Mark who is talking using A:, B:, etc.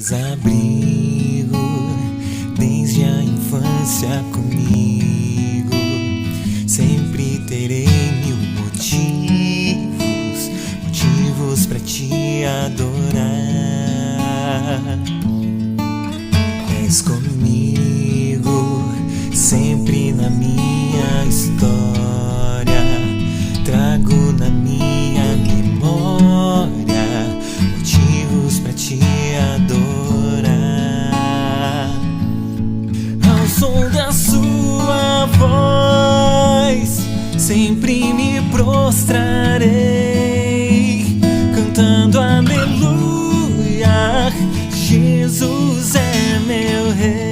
A: És abrigo desde a infância comigo. Sempre terei mil motivos pra te adorar. És comigo sempre na minha história. Trago na minha memória motivos pra te adorar. Ao som da sua voz sempre me prostrarei, cantando aleluia. Jesus é meu rei.